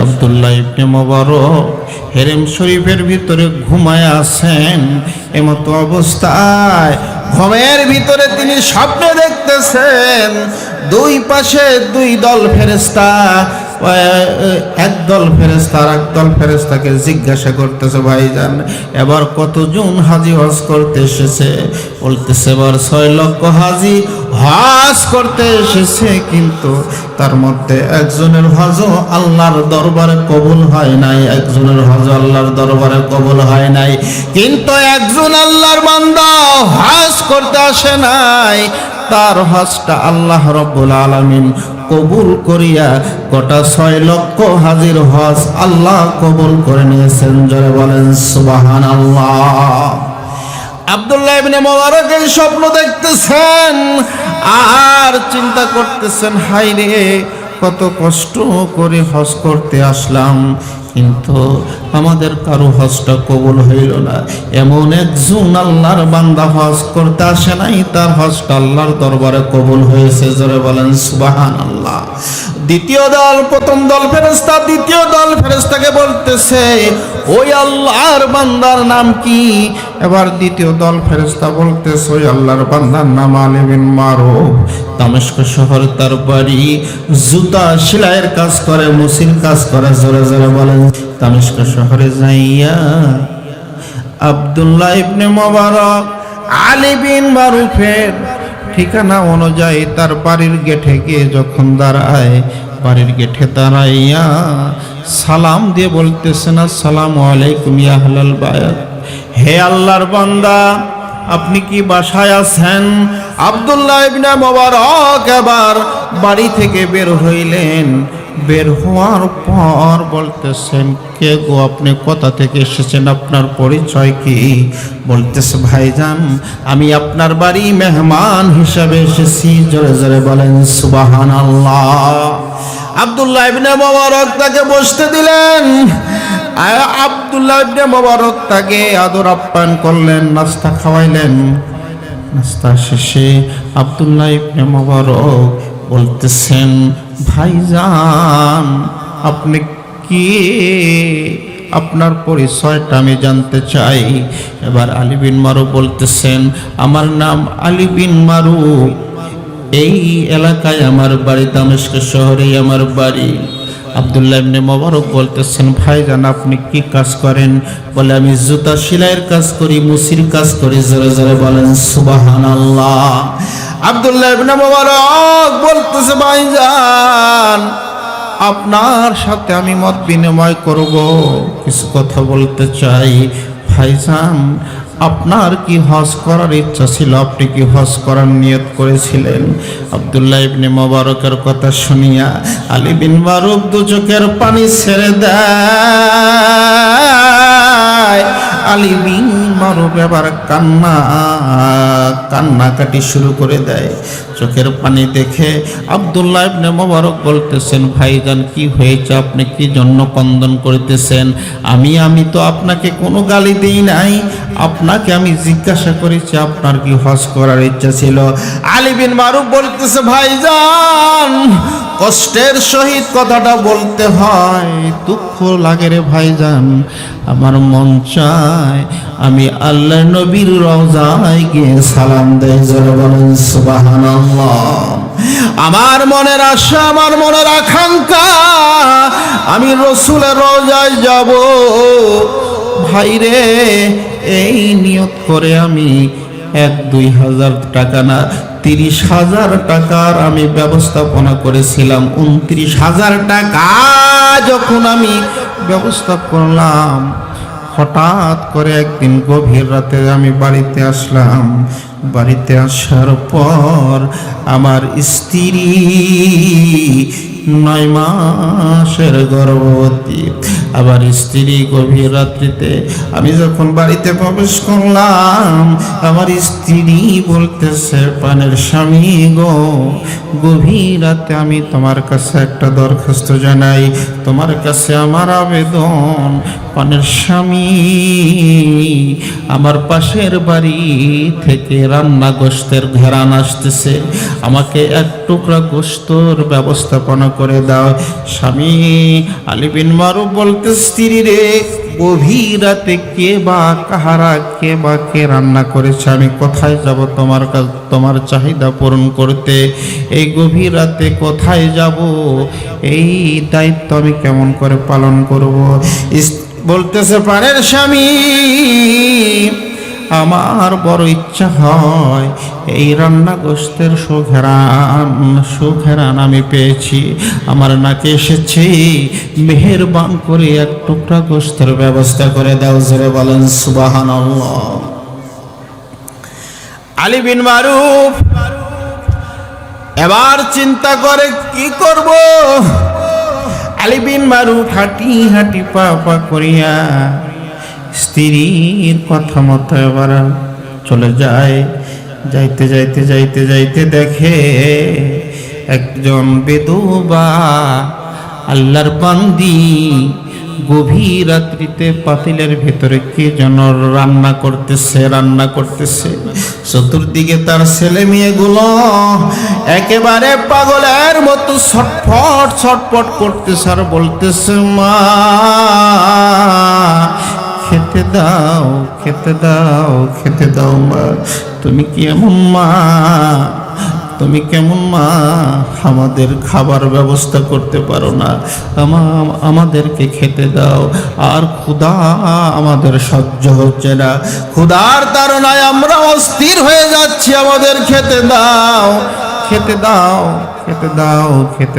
আব্দুল্লাহ ইবনে মুবারক হেরেম শরীফের ভিতরে ঘুমায় আছেন। এমতো অবস্থায় ঘুমের ভিতরে তিনি স্বপ্ন দেখতেছেন, দুই পাশে দুই দল ফেরেশতা, একদল ফেরেশতা আর একদল ফেরেশতাকে জিজ্ঞাসা করতেছে, ভাইজান এবার কতজন হাজি হজ করতে এসেছে? বলতেছে এবার 6 লক্ষ হাজি হজ করতে এসেছে, কিন্তু তার মধ্যে একজনের হজও আল্লাহর দরবারে কবুল হয় নাই, একজনের হজ আল্লাহর দরবারে কবুল হয় নাই। কিন্তু একজন আল্লাহর বান্দা হজ করতে আসে নাই, তার হজটা আল্লাহ রাব্বুল আলামিন কবুল করিয়া গোটা 6 লক্ষ হাজির হজ আল্লাহ কবুল করে নিয়েছেন। জোরে বলেন সুবহানাল্লাহ। আব্দুল্লাহ ইবনে মুবারক এই স্বপ্ন দেখতেছেন আর চিন্তা করতেছেন, হায় রে কত কষ্ট করে হজ করতে আসলাম, কিন্তু আমাদের কারো হজটা কবুল হইল না। এমন একজন আল্লাহর বান্দা হজ করতে আসে নাই, তার হজটা আল্লাহর দরবারে কবুল হয়েছে। জোরে বলেন সুবহানাল্লাহ। দ্বিতীয় দল, প্রথম দল ফেরেশতা দ্বিতীয় দল ফেরেশতাকে বলতেছে, ওই আল্লাহর বান্দার নাম কি? এবার দ্বিতীয় দল ফেরেশতা বলতেছে, ওই আল্লাহর বান্দার নাম আলী বিন মারুফ, দামেস্ক শহরে তার বাড়ি, জুতা সেলাইয়ের কাজ করে, মুসির কাজ করে। জোরে জোরে বলেন। দামেস্ক শহরে যাইয়া আব্দুল্লাহ ইবনে মুবারক আলী বিন মারুফের ঠিকানা অনুযায়ী তার বাড়ির গেটে গিয়ে যখন দাঁড়ায়, বাড়ির গেটে দাঁড়াইয়া সালাম দিয়ে বলতেছেন, আসসালামু আলাইকুম ইয়া আহলাল বায়াত, হে আল্লাহর বান্দা আপনি কি বাসায় আছেন? আব্দুল্লাহ ইবনে মুবারক এবার বাড়ি থেকে বের হইলেন। বের হওয়ার পর বলতেছেন, কে গো আপনি, কোথা থেকে এসেছেন, আপনার পরিচয় কি? বলতেছে, ভাইজান আমি আপনার বাড়ি মেহমান হিসাবে এসেছি। জোরে জোরে বলেন সুবহানাল্লাহ। আব্দুল্লাহ ইবনে মুবারক তাকে বসতে দিলেন। আব্দুল্লাহ ইবনে মুবারক তাকে আদর আপ্যায়ন করলেন, নাস্তা খাওয়াইলেন। নাস্তা শেষে আব্দুল্লাহ ইবনে মুবারক বলতেছেন, ভাইজান আপনি কি, আপনার পরিচয়টা আমি জানতে চাই। এবার আলী বিন মারুফ বলতেছেন, আমার নাম আলী বিন মারুফ, এই এলাকায় আমার বাড়ি, দামেস্ক শহরেই আমার বাড়ি। আব্দুল্লাহ ইবনে মুবারক বলতেছেন, ভাইজান আপনি কি কাজ করেন? বলে আমি জুতা সেলাইয়ের কাজ করি, মুসির কাজ করি। জোরে জোরে বলেন সুবহানাল্লাহ। আব্দুল্লাহ ইবনে মুবারক বলতেছে, ভাইজান আপনার সাথে আমি মত বিনিময় করব, কিছু কথা বলতে চাই। ভাইজান আপনার কি হজ করার ইচ্ছা ছিল? আপনি কি হজ করার নিয়ত করেছিলেন? আব্দুল্লাহ ইবনে মুবারকের কথা শুনিয়া আলী বিন মারুফ দু চোখের পানি ছেড়ে দেয়। আলী বিন মারুফ এবার কান্নাকাটি শুরু করে দেয়। চোখের পানি দেখে আব্দুল্লাহ ইবনে মুবারক বলতেছেন, ভাইজান কি হয়েছে, আপনি কি জন্য ক্রন্দন করতেছেন? আমি তো আপনাকে কোনো গালি দেই নাই, আপনাকে আমি জিজ্ঞাসা করেছি আপনার কি হজ করার ইচ্ছা ছিল। আলী বিন মারুফ বলতেছে, ভাইজান কষ্টের সহিত কথাটা বলতে হয়, দুঃখ লাগে রে ভাইজান, আমার মন চায় আমি আল্লাহ নবীর রওজায় গিয়ে সালাম দেই। জোরে বলেন সুবহানাল্লাহ। আমার মনের আশা, আমার মনের আকাঙ্ক্ষা, আমি রাসূলের রওজায় যাব। ভাইরে এই নিয়ত করে আমি 1-2 হাজার টাকা না, 30,000 টাকার আমি ব্যবস্থাপনা করেছিলাম। 29,000 টাকা যখন আমি ব্যবস্থা করলাম, হঠাৎ করে একদিন গভীর রাতে আমি বাড়িতে আসলাম। বাড়িতে আসার পর আমার স্ত্রী 9 মাসের গর্ভবতী। আবার স্ত্রী গভীর রাত্রিতে আমি যখন বাড়িতে প্রবেশ করলাম, আমার স্ত্রী বলতেছে, পানের স্বামী গো, গভীর রাতে আমি তোমার কাছে একটা দরখাস্ত জানাই, তোমার কাছে আমার আবেদন। পানের স্বামী, আমার পাশের বাড়ি থেকে রান্না গোশতের ঘেরান আসতেছে, আমাকে 1 টুকরা গোশতর ব্যবস্থাপনা করে দাও। স্বামী আলী বিন মারুফ বলতে, স্ত্রী রে, গভীর রাতে কে বা কাহারা কে রান্না করেছে? আমি কোথায় যাব তোমার কাছে তোমার চাহিদা পূরণ করতে? এই গভীর রাতে কোথায় যাব? এই দায়িত্ব আমি কেমন করে পালন করব? বলতেছে, প্রাণের স্বামী, আমার বড় ইচ্ছা হয় এই রান্না গোশতের সুঘেরান আমি পেয়েছি, আমার নাকে এসেছে, মেহেরবান করে এক টুকরা গোশতের ব্যবস্থা করে দাও। জোরে বলেন সুবহানাল্লাহ। আলী বিন মারুফ এবার চিন্তা করে কি করব। আলী বিন মারুফ হাঁটি পা করিয়া স্ত্রীর কথা মতো এবার চলে যায়। যাইতে দেখে একজন বেদুবা আল্লাহর বান্দি গভীর রাত্রিতে পাতিলের ভেতরে কে যেন রান্না করতেছে। চতুর্দিকে তার ছেলে মেয়েগুলো একেবারে পাগলের মতো ছটফট করতেছে আর বলতেছে, মা খেতে দাও মা, তুমি কেমন মা, আমাদের খাবার ব্যবস্থা করতে পারো না, আমাদেরকে খেতে দাও। আর ক্ষুধা আমাদের সহ্য হচ্ছে না, ক্ষুধার তাড়নায় আমরা অস্থির হয়ে যাচ্ছি, আমাদের খেতে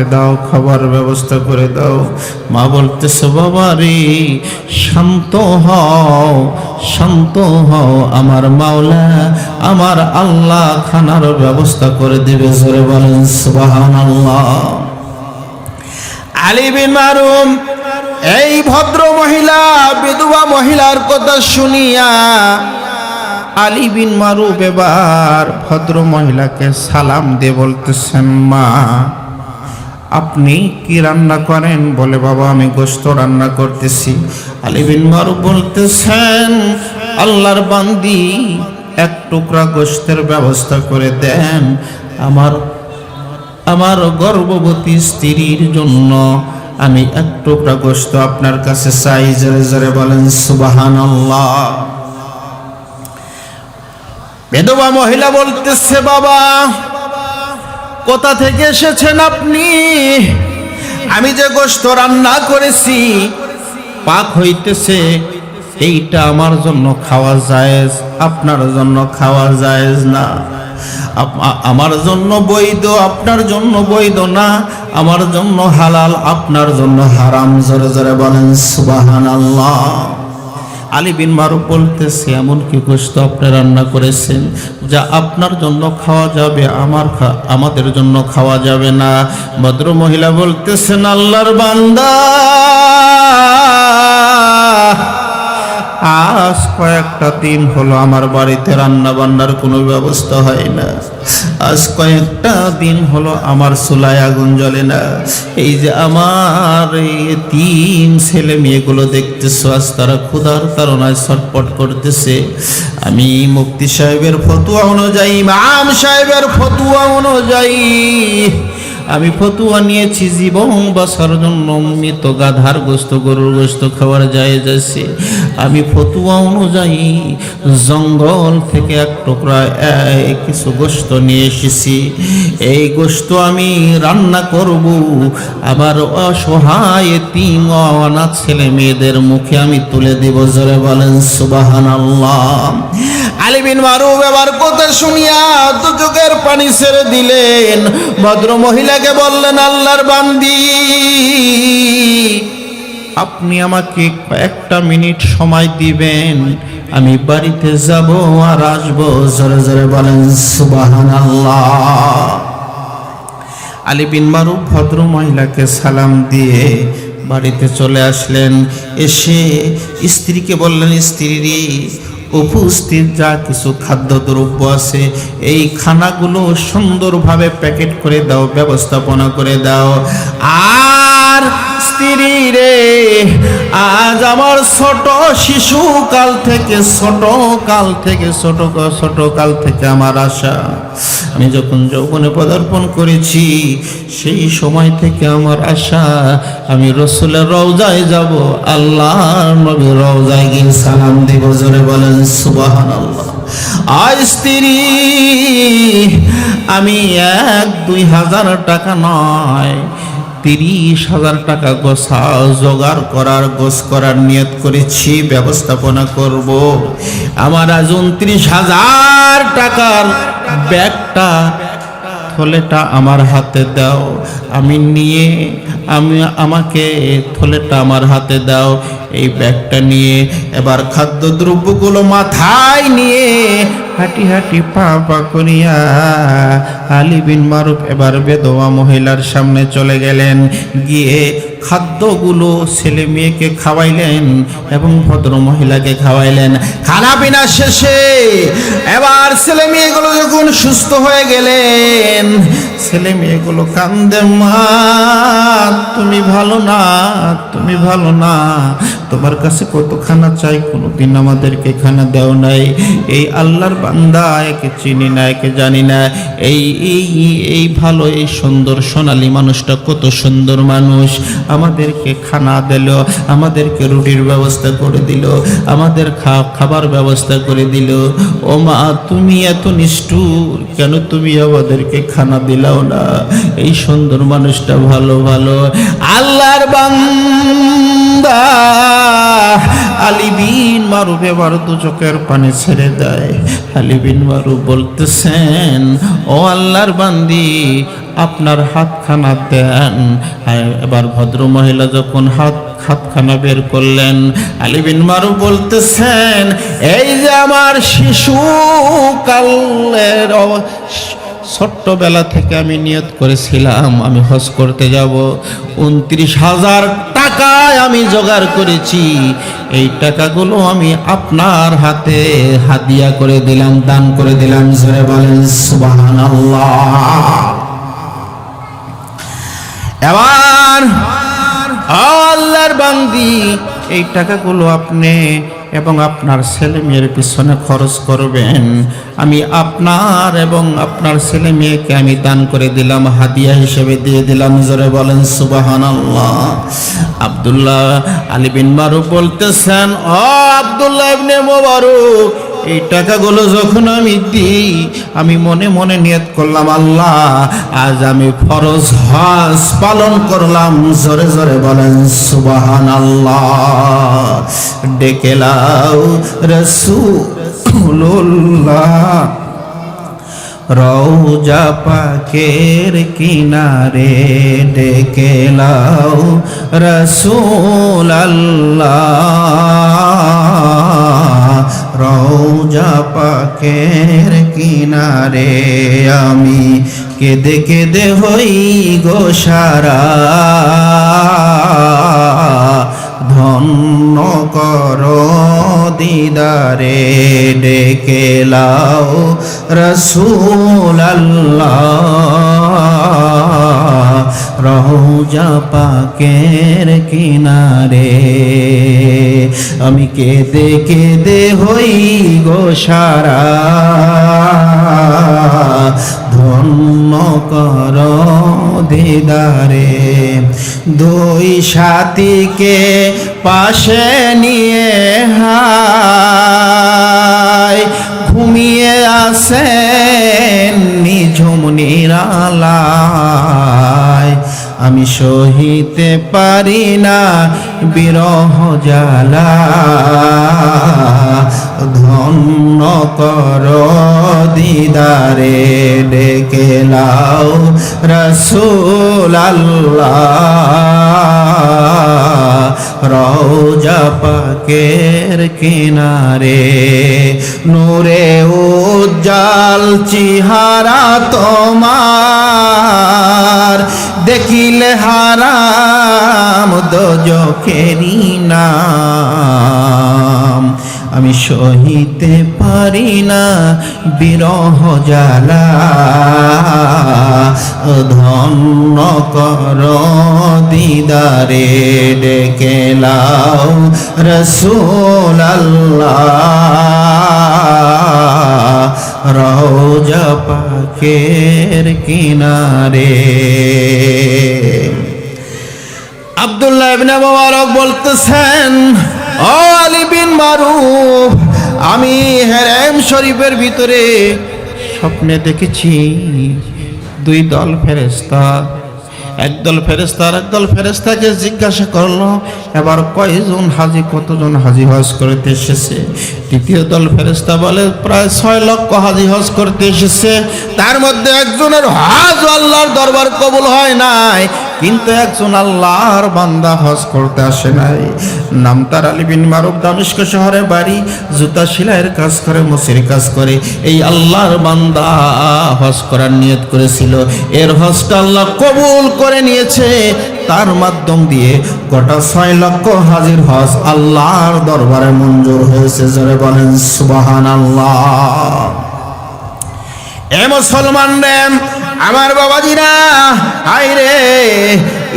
দাও, খাবার ব্যবস্থা করে দাও। মা বলতেছে, বাবা রে, শান্ত হও, আমার মাওলা, আমার আল্লাহ খানার ব্যবস্থা করে দিবে। জোরে বলেন সুবহানাল্লাহ। আলী বিন মারুফ এই ভদ্র মহিলা, বিধবা মহিলার কথা শুনিয়া আলী বিন মারুফ এবার ভদ্র মহিলাকে সালাম দিয়ে বলতেছেন, মা আপনি কি রান্না করেন? বলে, বাবা আমি গোশত রান্না করতেছি। আলী বিন মারুফ বলতেছেন, আল্লাহর বান্দি এক টুকরা গোশতের ব্যবস্থা করে দেন, আমার গর্ভবতী স্ত্রীর জন্য আমি এক টুকরা গোশত আপনার কাছে চাই। জোরে জোরে বলেন সুবহানাল্লাহ। বিধবা মহিলা বলতেছে, বাবা কোথা থেকে এসেছেন আপনি? আমি যে গোশত রান্না করেছি পাক হইতেছে, এইটা আমার জন্য খাওয়া জায়েজ, আপনার জন্য খাওয়া জায়েজ না। আমার জন্য বৈধ, আপনার জন্য বৈধ না। আমার জন্য হালাল, আপনার জন্য হারাম। জোরে জোরে বলেন সুবহানাল্লাহ। আলী বিন মারুফ বলতেছে, এমন কি গোশত আপনি রান্না করেছেন যা আপনার জন্য খাওয়া যাবে, আমাদের জন্য খাওয়া যাবে না? ভদ্র মহিলা বলতেছেন, আল্লাহর বান্দা, আজ কয়েকটা দিন হলো আমার বাড়িতে রান্না বান্নার কোনো ব্যবস্থা হয় না। আজ কয়েকটা দিন হলো আমার চুলায় আগুন জ্বলে না। এই যে আমার এই 3 ছেলে মেয়েগুলো দেখতেছো, আজ তারা ক্ষুধার তাড়নায় ছটফট করতেছে। আমি মুফতি সাহেবের ফতোয়া অনুযায়ী, ইমাম সাহেবের ফতোয়া অনুযায়ী আমি ফতুয়া নিয়েছি, জীবন বাঁচার জন্য মৃত গাধার গোশত, গরুর গোশত খাওয়ার জায়েজ আছে। আমি ফতুয়া অনুযায়ী জঙ্গল থেকে এক টুকরা কিছু গোশত নিয়ে এসেছি। এই গোশত আমি রান্না করব, আমার অসহায় 3 অনাথ ছেলে মেয়েদের মুখে আমি তুলে দেব। জোরে বলেন সুবহানাল্লাহ। আলী বিন মারুফ এবার কথা শুনিয়া দু চোখের পানি ছেড়ে দিলেন। ভদ্র মহিলাকে বললেন, আল্লাহর বান্দি, আপনি আমাকে কয়েকটা মিনিট সময় দিবেন, আমি বাড়িতে যাব আর আসবো। জোরে জোরে বলেন সুবহানাল্লাহ। আলী বিন মারুফ ভদ্র মহিলাকে সালাম দিয়ে বাড়িতে চলে আসলেন। এসে স্ত্রীকে বললেন, স্ত্রী, উপস্থিত যা কিছু খাদ্যদ্রব্য আছে এই খানাগুলো সুন্দরভাবে প্যাকেট করে দাও, ব্যবস্থাপনা করে দাও। আর স্ত্রী রে, আজ আমার ছোট শিশুকাল থেকে ছোট কাল থেকে আমার আশা, আমি যখন যৌবনে পদার্পণ করেছি সেই সময় থেকে আমার আশা আমি রাসূলের রওজায় যাব, আল্লাহর নবীর রওজায় গিয়ে সালাম দেব। জোরে বলেন সুবহানাল্লাহ। আজ স্ত্রী আমি 1-2 হাজার টাকা নয়, 30,000 টাকা জোগাড় করার নিয়ত করেছি, ব্যবস্থাপনা করব। আমার আজ 29,000 টাকার ব্যাগটা থলেটা আমার হাতে দাও, আমাকে থলেটা আমার হাতে দাও। এই ব্যাগটা নিয়ে এবার খাদ্যদ্রব্যগুলো মাথায় নিয়ে হাঁটি হাঁটি পা করিয়া আলী বিন মারুফ এবার বেদোয়া মহিলার সামনে চলে গেলেন, গিয়ে খাদ্যগুলো ছেলে মেয়েকে খাওয়াইলেন এবং ভদ্র মহিলাকে খাওয়াইলেন। খানা পিনা শেষে এবার ছেলে মেয়েগুলো যখন সুস্থ হয়ে গেলেন, ছেলে মেয়েগুলো কান্দে, মা তুমি ভালো না, তোমার কাছে কত খানা চাই, কোনোদিন আমাদেরকে খানা দেও নাই। এই আল্লাহর বান্দা, একে চিনি না, একে জানি না, এই ভালো এই সুন্দর সোনালী মানুষটা কত সুন্দর মানুষ, আমাদেরকে খানা দিল, আমাদেরকে রুটির ব্যবস্থা করে দিল, আমাদের খাবার ব্যবস্থা করে দিল। ও মা তুমি এত নিষ্ঠুর কেন, তুমি আমাদেরকে খানা দিলাও না? এই সুন্দর মানুষটা ভালো আল্লাহর বান্দা আলী বিন মারুফ এবার দু চোখের পানি ছেড়ে দেয়। আলী বিন মারুফ বলতেছেন, ও আল্লাহর বান্দি আপনার হাতখানা দেন। এবার ভদ্র মহিলা যখন হাতখানা বের করলেন, আলী বিন মারুফ বলতেছেন, এই যে আমার শিশুকালের ছোট্টবেলা থেকে আমি নিয়ত করেছিলাম আমি হজ করতে যাব, 29,000 টাকায় আমি জোগাড় করেছি, এই টাকাগুলো আমি আপনার হাতে হাদিয়া করে দিলাম, দান করে দিলাম। জোরে বলেন সুবহানাল্লাহ। এবার আল্লাহর বান্দি এই টাকাগুলো আপনি এবং আপনার ছেলে মেয়ের পিছনে খরচ করবেন, আমি আপনার এবং আপনার ছেলে মেয়েকে আমি দান করে দিলাম, হাদিয়া হিসেবে দিয়ে দিলাম। জোরে বলেন সুবহানাল্লাহ। আব্দুল্লাহ আলী বিন মারুফ বলতেছেন, ও আব্দুল্লাহ ইবনে মুবারক, এই টাকাগুলো যখন আমি দিই আমি মনে মনে নিয়ত করলাম, আল্লাহ আজ আমি ফরজ হজ পালন করলাম। জোরে জোরে বলেন সুবহানাল্লাহ। ডেকে লাও রাসূলুল্লাহ রওজা পাকের কিনারে, ডেকে লাও রাসূলুল্লাহ রওজা পাকের কিনারে। আমি কেঁদে কেঁদে হই গো সারা, ধন্য কর দিদারে, ডেকে লাও রাসূলুল্লাহ রওজা পাকের কিনারে। আমি কেঁদে কেঁদে হই গো সারা, ধন্য কর দিদারে। দুই সাথীকে পাশে নিয়ে হায় ঘুমিয়ে আসেন নিঝুম নিরালায়, আমি সহিতে পারি না বিরহ জ্বালা, ধন্য কর দিদারে, ডেকে লাও রাসূলুল্লাহ রওজা পাকের কিনারে। নূরে উজ্জ্বল চেহারা তোমার, দেখিলে হারাম দোজখেরি নাম, আমি সহিতে পারি না বিরহ জ্বালা, ধন্য কর দিদারে ডেকে লাও রসূল আল্লাহ, রওজা পাকের কিনারে। আব্দুল্লাহ ইবনে মুবারক বলতেছেন, ও আলী বিন মারুফ, আমি হেরেম শরীফের ভিতরে স্বপ্নে দেখেছি দুই দল ফেরেশতা। একদল ফেরেশতা আর একদল ফেরেশতাকে জিজ্ঞাসা করলো, এবার কয়জন হাজি, কতজন হাজি হজ করতে এসেছে? তৃতীয় দল ফেরেশতা বলে, প্রায় 6 লক্ষ হাজি হজ করতে এসেছে। তার মধ্যে একজনের হজ আল্লাহর দরবার কবুল হয় নাই, কিন্তু একজন আল্লাহর বান্দা হজ করতে আসে নাই। নাম তার আলী বিন মারুফ, দামেস্ক শহরে বাড়ি, জুতা সেলাইয়ের কাজ করে, মুসির কাজ করে। এই আল্লাহর বান্দা হজ করার নিয়ত করেছিল, এর হজটা আল্লাহ কবুল করে নিয়েছে। তার মাধ্যম দিয়ে গোটা 6 লক্ষ হাজির হজ আল্লাহর দরবারে মঞ্জুর হয়েছে। জোরে বলেন সুবহানাল্লাহ। এ মুসলমান রে, আমার বাবাজিরা, আইরে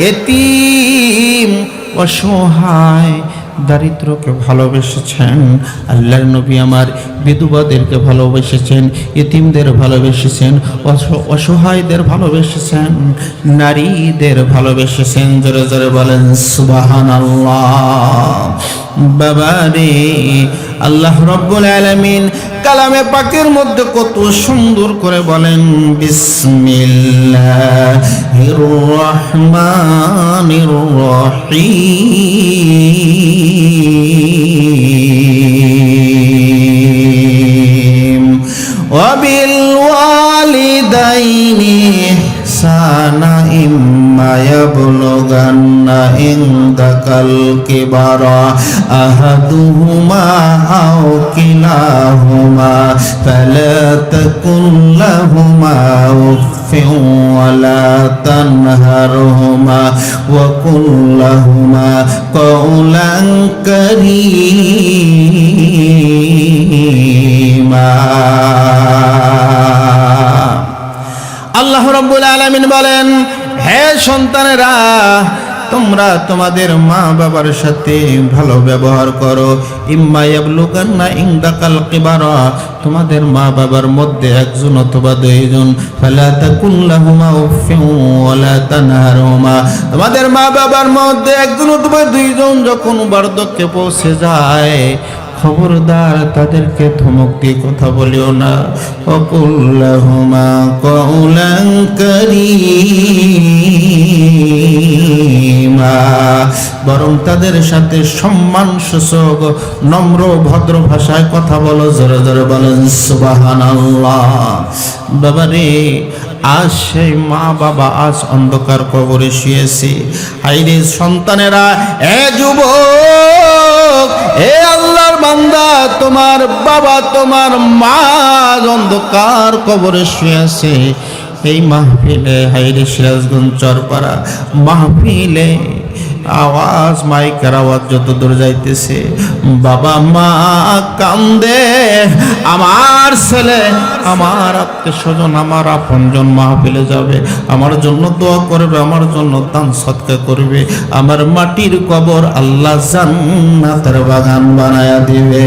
এতিম অসহায় দারিদ্রকে ভালোবেসেছেন আল্লাহর নবী। আমার বিধবাদেরকে ভালোবেসেছেন, এতিমদের ভালোবেসেছেন, অসহায়দের ভালোবেসেছেন, নারীদের ভালোবেসেছেন। জোরে জোরে বলেন সুবহানাল্লাহ। বাবারে, আল্লাহ রাব্বুল আলামিন কালামে পাকের মধ্যে কত সুন্দর করে বলেন, বিসমিল্লাহির রহমানির রহিম, ওয়া বিল ওয়ালিদাইনি ইহসানা ইম্মা ইয়াবলুগান্না ইনদাকাল কিবারা আহাদুহুমা আও কিলাহুমা ফালা তাকুল লাহুমা উফফিন ওয়ালা তানহারহুমা ওয়া কুল লাহুমা কওলান কারীমা। আল্লাহ রাব্বুল আলামিন বলেন, হে সন্তানেরা, তোমরা তোমাদের মা বাবার সাথে ভালো ব্যবহার করো। ইম্মা ইয়াবলুগান্না ইনদাকাল কিবারা, তোমাদের মা বাবার মধ্যে একজন অথবা দুইজন, ফালা তাকুল লাহুমা উফফিন ওয়ালা তানহারহুমা, তোমাদের মা বাবার মধ্যে একজন অথবা দুইজন যখন বার্ধক্যে পৌঁছে যায়, খবরদার তাদেরকে ধমক দিয়ে কথা বলিও না। ওয়াকুল্লাহুমা কওলান কারীমা, বরং তাদের সাথে সম্মানসূচক নম্র ভদ্র ভাষায় কথা বলো। জোরে জোরে বলেন সুবহানাল্লাহ। বাবারে, আজ সেই মা বাবা আজ অন্ধকার কবরে শুয়েছে। হায়রে সন্তানেরা, এ যুবক, এ আল্লাহর বান্দা, তোমার বাবা তোমার মা অন্ধকার কবরে শুয়েছে। এই মাহফিলে, হায়রে সিরাজগঞ্জ চরপাড়া মাহফিলে আওয়াজ, মাইকের আওয়াজ যত দূর যাইতেছে, বাবা মা কান্দে, আমার ছেলে, আমার আত্মীয় স্বজন, আমার আপনজন মাহফিলে যাবে, আমার জন্য দোয়া করবে, আমার জন্য দান সদকা করবে। আমার মাটির কবর আল্লাহ জান্নাতের বাগান বানায়া দিবে।